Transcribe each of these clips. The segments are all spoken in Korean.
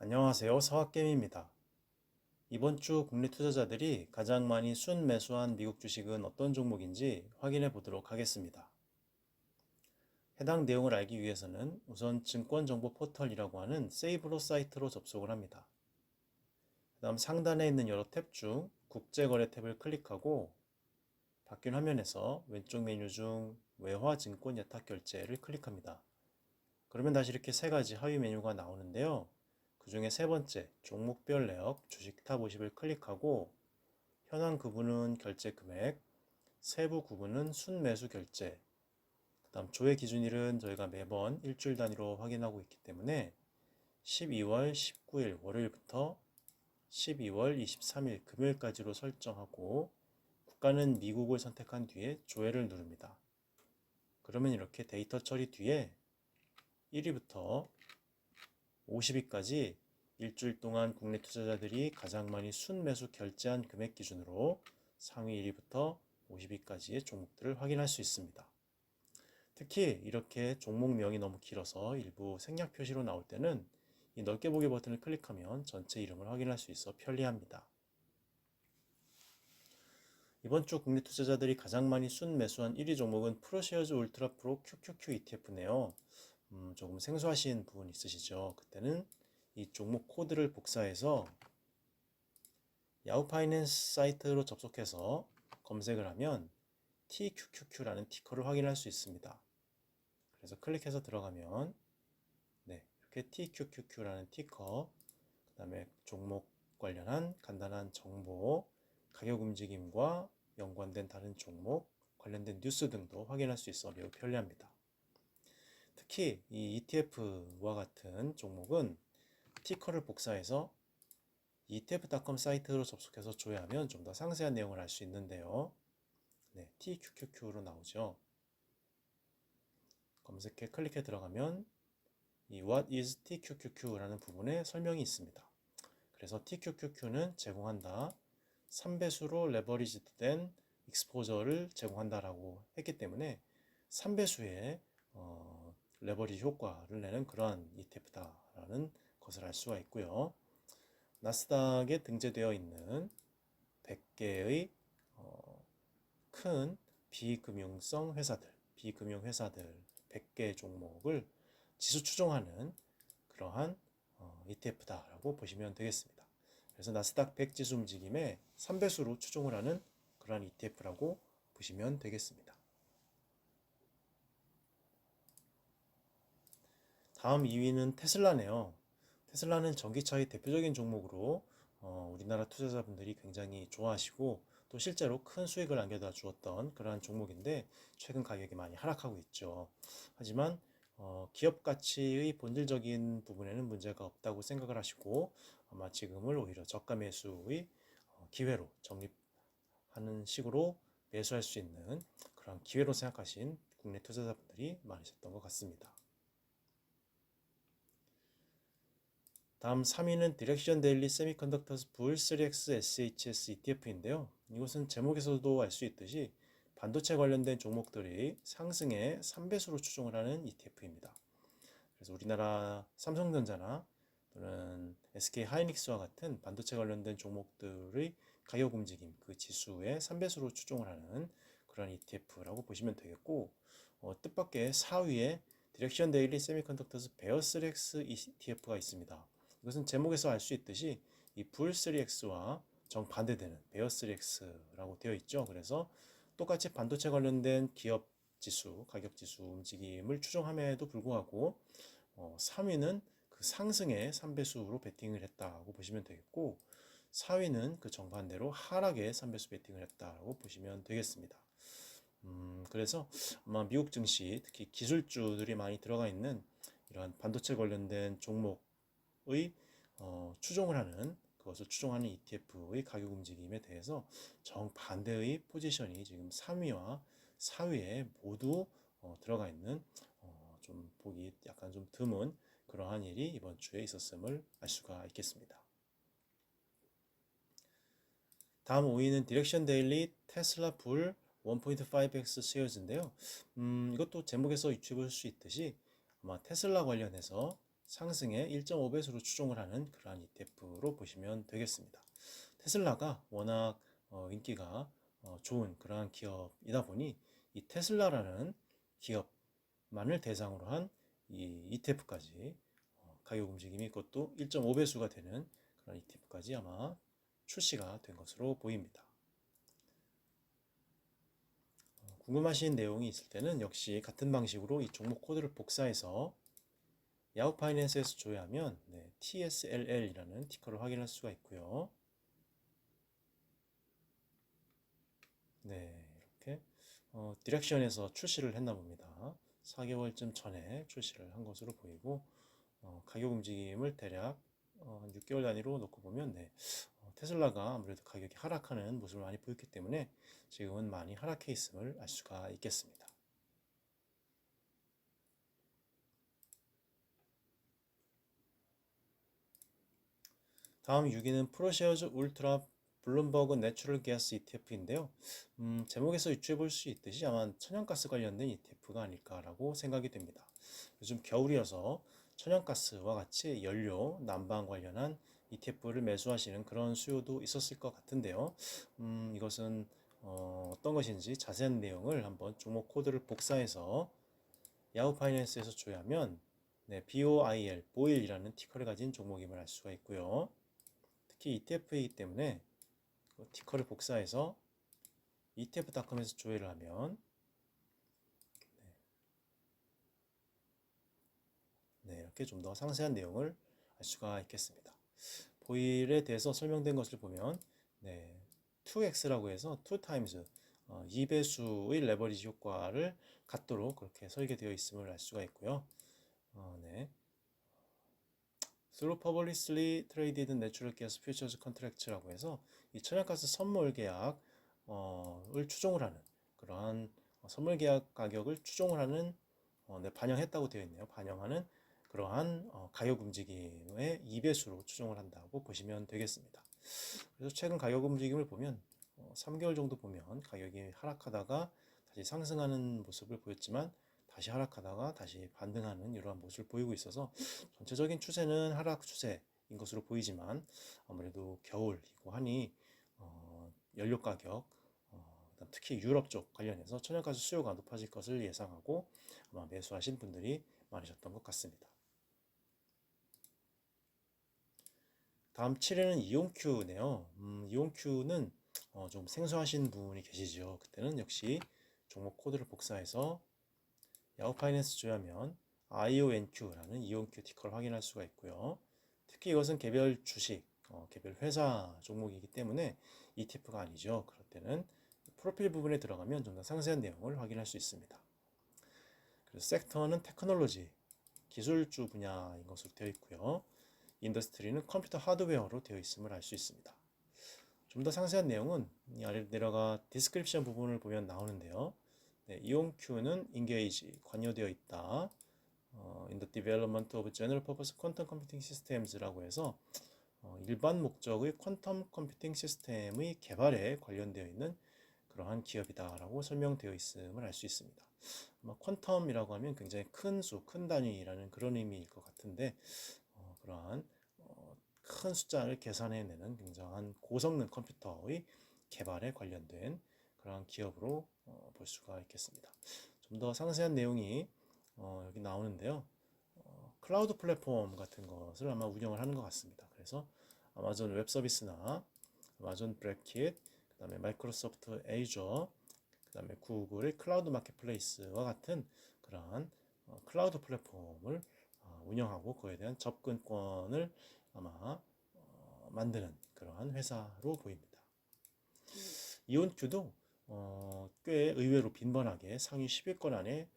안녕하세요. 서학겜입니다. 이번 주 국내 투자자들이 가장 많이 순매수한 미국 주식은 어떤 종목인지 확인해 보도록 하겠습니다. 해당 내용을 알기 위해서는 우선 증권정보 포털이라고 하는 세이브로 사이트로 접속을 합니다. 그 다음 상단에 있는 여러 탭 중 국제거래 탭을 클릭하고 바뀐 화면에서 왼쪽 메뉴 중 외화증권 예탁결제를 클릭합니다. 그러면 다시 이렇게 세 가지 하위 메뉴가 나오는데요. 그 중에 세 번째 종목별 내역 주식 탑 50을 클릭하고 현황 구분은 결제 금액, 세부 구분은 순매수 결제, 그 다음 조회 기준일은 저희가 매번 일주일 단위로 확인하고 있기 때문에 12월 19일 월요일부터 12월 23일 금요일까지로 설정하고 국가는 미국을 선택한 뒤에 조회를 누릅니다. 그러면 이렇게 데이터 처리 뒤에 1위부터 50위까지 일주일 동안 국내 투자자들이 가장 많이 순매수 결제한 금액 기준으로 상위 1위부터 50위까지의 종목들을 확인할 수 있습니다. 특히 이렇게 종목명이 너무 길어서 일부 생략 표시로 나올 때는 이 넓게 보기 버튼을 클릭하면 전체 이름을 확인할 수 있어 편리합니다. 이번 주 국내 투자자들이 가장 많이 순매수한 1위 종목은 프로쉐어즈 울트라 프로 QQQ ETF네요. 조금 생소하신 부분 있으시죠? 그때는 이 종목 코드를 복사해서 야후 파이낸스 사이트로 접속해서 검색을 하면 TQQQ라는 티커를 확인할 수 있습니다. 그래서 클릭해서 들어가면 이렇게 TQQQ라는 티커, 그 다음에 종목 관련한 간단한 정보, 가격 움직임과 연관된 다른 종목, 관련된 뉴스 등도 확인할 수 있어 매우 편리합니다. 특히 이 ETF와 같은 종목은 티커를 복사해서 etf.com 사이트로 접속해서 조회하면 좀 더 상세한 내용을 알 수 있는데요. TQQQ로 나오죠. 검색해 클릭해 들어가면 이 What is TQQQ라는 부분에 설명이 있습니다. 그래서 TQQQ는 제공한다. 3배수로 레버리지된 익스포저를 제공한다라고 했기 때문에 3배수의 레버리지 효과를 내는 그러한 ETF다라는 것을 알 수가 있고요. 나스닥에 등재되어 있는 100개의 큰 비금융성 회사들, 비금융 회사들 100개 종목을 지수 추종하는 그러한 ETF다라고 보시면 되겠습니다. 그래서 나스닥 100 지수 움직임의 3배수로 추종을 하는 그러한 ETF라고 보시면 되겠습니다. 다음 2위는 테슬라네요. 테슬라는 전기차의 대표적인 종목으로 우리나라 투자자분들이 굉장히 좋아하시고 또 실제로 큰 수익을 안겨다 주었던 그러한 종목인데 최근 가격이 많이 하락하고 있죠. 하지만 기업 가치의 본질적인 부분에는 문제가 없다고 생각을 하시고 아마 지금을 오히려 저가 매수의 기회로 적립하는 식으로 매수할 수 있는 그런 기회로 생각하신 국내 투자자분들이 많으셨던 것 같습니다. 다음 3위는 디렉션 데일리 세미컨덕터스 불 3X SHS ETF인데요. 이것은 제목에서도 알 수 있듯이 반도체 관련된 종목들이 상승에 3배수로 추종을 하는 ETF입니다. 그래서 우리나라 삼성전자나 또는 SK 하이닉스와 같은 반도체 관련된 종목들의 가격 움직임, 그 지수에 3배수로 추종을 하는 그런 ETF라고 보시면 되겠고, 뜻밖의 4위에 디렉션 데일리 세미컨덕터스 베어 3X ETF가 있습니다. 이것은 제목에서 알 수 있듯이 이 불 3X와 정반대되는 베어 3X라고 되어 있죠. 그래서 똑같이 반도체 관련된 기업 지수, 가격 지수 움직임을 추종함에도 불구하고 3위는 그 상승의 3배수로 베팅을 했다고 보시면 되겠고 4위는 그 정반대로 하락의 3배수 베팅을 했다고 보시면 되겠습니다. 그래서 아마 미국 증시, 특히 기술주들이 많이 들어가 있는 이러한 반도체 관련된 종목의 추종을 하는 그것을 추종하는 ETF의 가격 움직임에 대해서 정반대의 포지션이 지금 3위와 4위에 모두 들어가 있는 좀 보기 약간 좀 드문 그러한 일이 이번 주에 있었음을 알 수가 있겠습니다. 다음 5위는 디렉션 데일리 테슬라 불 1.5x 쉐어즈인데요. 이것도 제목에서 유추해 볼 수 있듯이 아마 테슬라 관련해서 상승의 1.5배수로 추종을 하는 그러한 ETF로 보시면 되겠습니다. 테슬라가 워낙 인기가 좋은 그러한 기업이다 보니 이 테슬라라는 기업만을 대상으로 한 이 ETF까지 가격 움직임이 그것도 1.5배수가 되는 그런 ETF까지 아마 출시가 된 것으로 보입니다. 궁금하신 내용이 있을 때는 역시 같은 방식으로 이 종목 코드를 복사해서 야후 파이낸스에서 조회하면 TSLL이라는 티커를 확인할 수가 있고요. 이렇게 디렉션에서 출시를 했나 봅니다. 4개월쯤 전에 출시를 한 것으로 보이고 가격 움직임을 대략 6개월 단위로 놓고 보면 테슬라가 아무래도 가격이 하락하는 모습을 많이 보였기 때문에 지금은 많이 하락해 있음을 알 수가 있겠습니다. 다음 6위는 프로쉐어즈 울트라 블룸버그 내추럴 가스 ETF인데요. 제목에서 유추해 볼 수 있듯이 아마 천연가스 관련된 ETF가 아닐까라고 생각이 됩니다. 요즘 겨울이어서 천연가스와 같이 연료, 난방 관련한 ETF를 매수하시는 그런 수요도 있었을 것 같은데요. 이것은 어떤 것인지 자세한 내용을 한번 종목 코드를 복사해서 야후 파이낸스에서 조회하면 BOIL, 보일이라는 티커를 가진 종목임을 알 수가 있고요. 특히 ETF이기 때문에 티커를 복사해서 etf.com에서 조회를 하면 이렇게 좀 더 상세한 내용을 알 수가 있겠습니다. 보일에 대해서 설명된 것을 보면 2x라고 해서 2x 2배수의 레버리지 효과를 갖도록 그렇게 설계되어 있음을 알 수가 있고요. Through publicly traded natural gas futures contracts라고 해서 이 천연가스 선물 계약을 추종을 하는 그러한 선물 계약 가격을 추종을 하는 반영했다고 되어 있네요. 반영하는 그러한 가격 움직임의 2배수로 추종을 한다고 보시면 되겠습니다. 그래서 최근 가격 움직임을 보면 3개월 정도 보면 가격이 하락하다가 다시 상승하는 모습을 보였지만 다시 하락하다가 다시 반등하는 이러한 모습을 보이고 있어서 전체적인 추세는 하락 추세인 것으로 보이지만 아무래도 겨울이고 하니 연료 가격 특히 유럽 쪽 관련해서 천연가스 수요가 높아질 것을 예상하고 아마 매수하신 분들이 많으셨던 것 같습니다. 다음 7위는 이온큐네요. 이온큐는 좀 생소하신 분이 계시죠. 그때는 역시 종목 코드를 복사해서 야후 파이낸스 조회하면 IONQ라는 이온큐 티커를 확인할 수가 있고요. 특히 이것은 개별 주식, 개별 회사 종목이기 때문에 ETF가 아니죠. 그럴 때는 프로필 부분에 들어가면 좀 더 상세한 내용을 확인할 수 있습니다. 그래서 섹터는 테크놀로지, 기술주 분야인 것으로 되어 있고요. 인더스트리는 컴퓨터 하드웨어로 되어 있음을 알 수 있습니다. 좀 더 상세한 내용은 이 아래로 내려가 디스크립션 부분을 보면 나오는데요. 이온큐는 engage, 관여되어 있다. in the development of general purpose quantum computing systems라고 해서 일반 목적의 퀀텀 컴퓨팅 시스템의 개발에 관련되어 있는 그러한 기업이다라고 설명되어 있음을 알 수 있습니다. 아마 퀀텀이라고 하면 굉장히 큰 수, 큰 단위라는 그런 의미일 것 같은데 그러한 큰 숫자를 계산해내는 굉장한 고성능 컴퓨터의 개발에 관련된 그러한 기업으로 볼 수가 있겠습니다. 좀 더 상세한 내용이 여기 나오는데요. 클라우드 플랫폼 같은 것을 아마 운영을 하는 것 같습니다. 그래서 아마존 웹 서비스나 아마존 브레킷, 그 다음에 마이크로소프트 애저, 그 다음에 구글의 클라우드 마켓플레이스와 같은 그러한 클라우드 플랫폼을 운영하고 그에 대한 접근권을 아마 만드는 그러한 회사로 보입니다. 이온큐도 꽤 의외로 빈번하게 상위 10위권 안에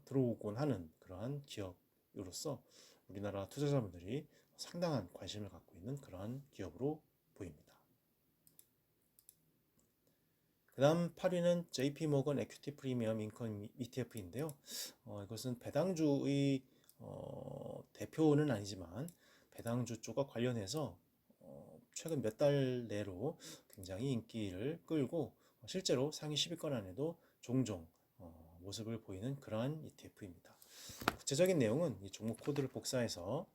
들어오곤 하는 그러한 기업으로서 우리나라 투자자분들이 상당한 관심을 갖고 있는 그러한 기업으로 보입니다. 그 다음 8위는 JP모건 에퀴티 프리미엄 인컴 ETF인데요. 이것은 배당주의 대표는 아니지만 배당주 쪽과 관련해서 최근 몇 달 내로 굉장히 인기를 끌고 실제로 상위 10위권 안에도 종종 모습을 보이는 그러한 ETF입니다. 구체적인 내용은 이 종목 코드를 복사해서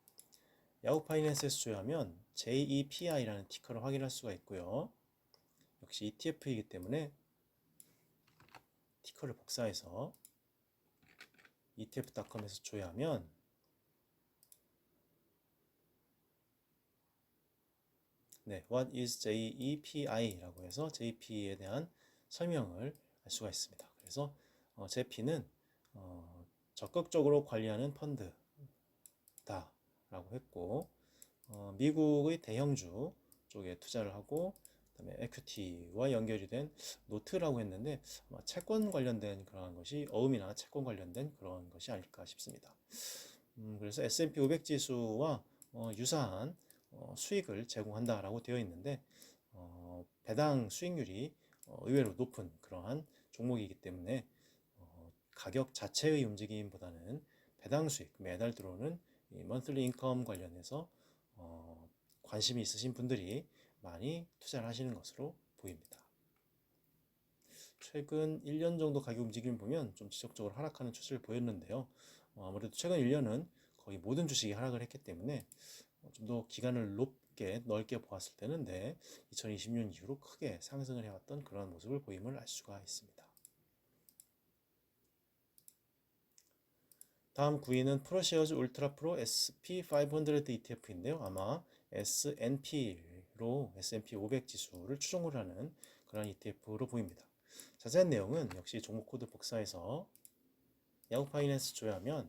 야후 파이낸스에서 조회하면 JEPI라는 티커를 확인할 수가 있고요. 역시 ETF이기 때문에 티커를 복사해서 ETF.com에서 조회하면 네, What is JEPI라고 해서 JP에 대한 설명을 알 수가 있습니다. 그래서 JP는 적극적으로 관리하는 펀드다라고 했고 미국의 대형주 쪽에 투자를 하고 그다음에 에퀴티와 연결이 된 노트라고 했는데 아마 채권 관련된 그런 것이 어음이나 채권 관련된 그런 것이 아닐까 싶습니다. 그래서 S&P 500 지수와 유사한 수익을 제공한다라고 되어 있는데 배당 수익률이 의외로 높은 그러한 종목이기 때문에 가격 자체의 움직임보다는 배당 수익, 매달 들어오는 이 monthly income 관련해서 관심이 있으신 분들이 많이 투자를 하시는 것으로 보입니다. 최근 1년 정도 가격 움직임을 보면 좀 지속적으로 하락하는 추세를 보였는데요. 아무래도 최근 1년은 거의 모든 주식이 하락을 했기 때문에 좀 더 기간을 넓게 보았을 때는 2020년 이후로 크게 상승을 해왔던 그런 모습을 보임을 알 수가 있습니다. 다음 9위는 프로쉐어즈 울트라 프로 SP500 ETF인데요. 아마 S&P로 S&P 500 지수를 추종을 하는 그런 ETF로 보입니다. 자세한 내용은 역시 종목 코드 복사해서 야후 파이낸스 조회하면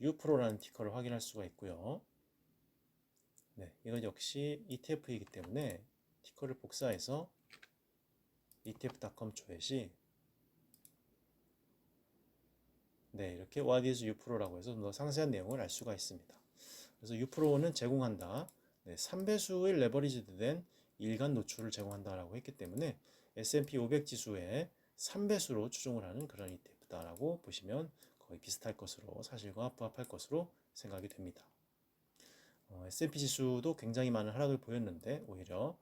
U프로라는 티커를 확인할 수가 있고요. 네, 이건 역시 ETF이기 때문에 티커를 복사해서 ETF.com 조회 시 네, 이렇게 What is U프로라고 해서 좀 더 상세한 내용을 알 수가 있습니다. 그래서 U프로는 제공한다. 네, 3배수의 레버리지드 된 일간 노출을 제공한다라고 했기 때문에 S&P 500 지수의 3배수로 추종을 하는 그런 ETF다라고 보시면 거의 비슷할 것으로 사실과 부합할 것으로 생각이 됩니다. S&P 지수도 굉장히 많은 하락을 보였는데 오히려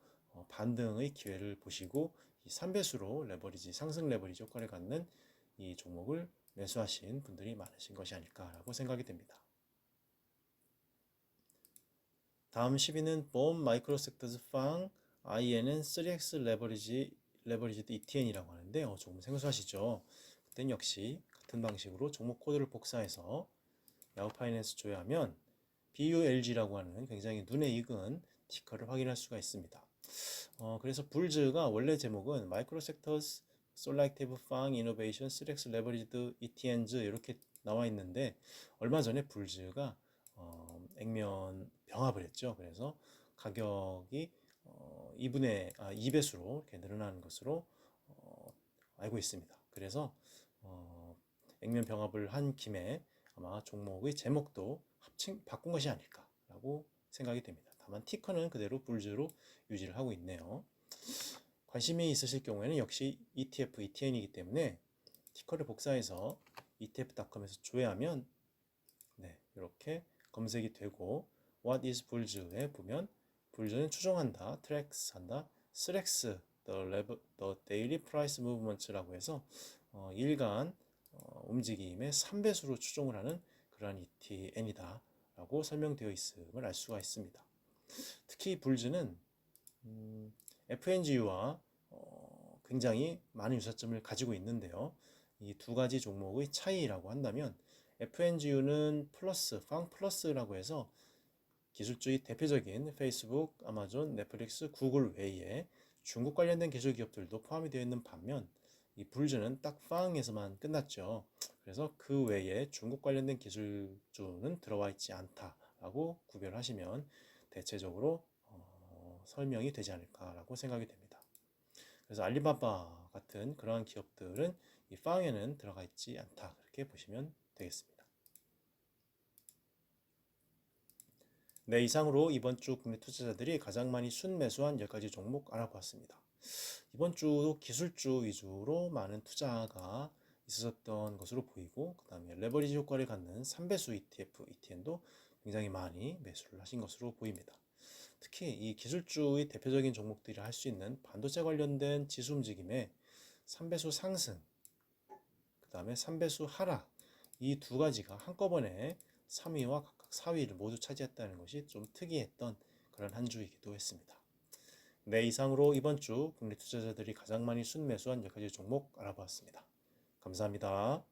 반등의 기회를 보시고 이 3배수로 상승 레버리지 효과를 갖는 이 종목을 매수하신 분들이 많으신 것이 아닐까라고 생각이 됩니다. 다음 10위는 BOM 마이크로섹터즈 팡 INN 3X 레버리지드 ETN이라고 하는데 조금 생소하시죠? 그땐 역시 같은 방식으로 종목 코드를 복사해서 야후 파이낸스 조회하면 BULG라고 하는 굉장히 눈에 익은 티커를 확인할 수가 있습니다. 그래서 불즈가 원래 제목은 마이크로섹터스 솔라이티브 팡 이노베이션 3X 레버리지드 ETN즈 이렇게 나와 있는데 얼마 전에 불즈가 액면 병합을 했죠. 그래서 가격이 2배수로 이렇게 늘어나는 것으로 알고 있습니다. 그래서 액면 병합을 한 김에 아마 종목의 제목도 바꾼 것이 아닐까라고 생각이 됩니다. 다만 티커는 그대로 불즈로 유지를 하고 있네요. 관심이 있으실 경우에는 역시 ETF, ETN이기 때문에 티커를 복사해서 ETF.com에서 조회하면 네, 이렇게 검색이 되고 What is 불즈에 보면 불즈는 추종한다, 트랙스 한다, SREX the daily price movements라고 해서 일간 움직임의 3배수로 추종을 하는 그러한 ETN이다 라고 설명되어 있음을 알 수가 있습니다. 특히 불즈는 FNGU와 굉장히 많은 유사점을 가지고 있는데요. 이 두 가지 종목의 차이라고 한다면 FNGU는 팡 플러스라고 해서 기술주의 대표적인 페이스북, 아마존, 넷플릭스, 구글 외에 중국 관련된 기술 기업들도 포함이 되어 있는 반면 이 불즈는 딱 팡에서만 끝났죠. 그래서 그 외에 중국 관련된 기술주는 들어와 있지 않다라고 구별하시면 대체적으로 설명이 되지 않을까라고 생각이 됩니다. 그래서 알리바바 같은 그러한 기업들은 이 팡에는 들어가 있지 않다 그렇게 보시면 되겠습니다. 네, 이상으로 이번 주 국내 투자자들이 가장 많이 순매수한 10가지 종목 알아보았습니다. 이번 주도 기술주 위주로 많은 투자가 있었던 것으로 보이고 그 다음에 레버리지 효과를 갖는 3배수 ETF, ETN도 굉장히 많이 매수를 하신 것으로 보입니다. 특히 이 기술주의 대표적인 종목들이 할 수 있는 반도체 관련된 지수 움직임에 3배수 상승, 그 다음에 3배수 하락, 이 두 가지가 한꺼번에 3위와 각각 4위를 모두 차지했다는 것이 좀 특이했던 그런 한 주이기도 했습니다. 네, 이상으로 이번 주 국내 투자자들이 가장 많이 순매수한 10가지 종목 알아보았습니다. 감사합니다.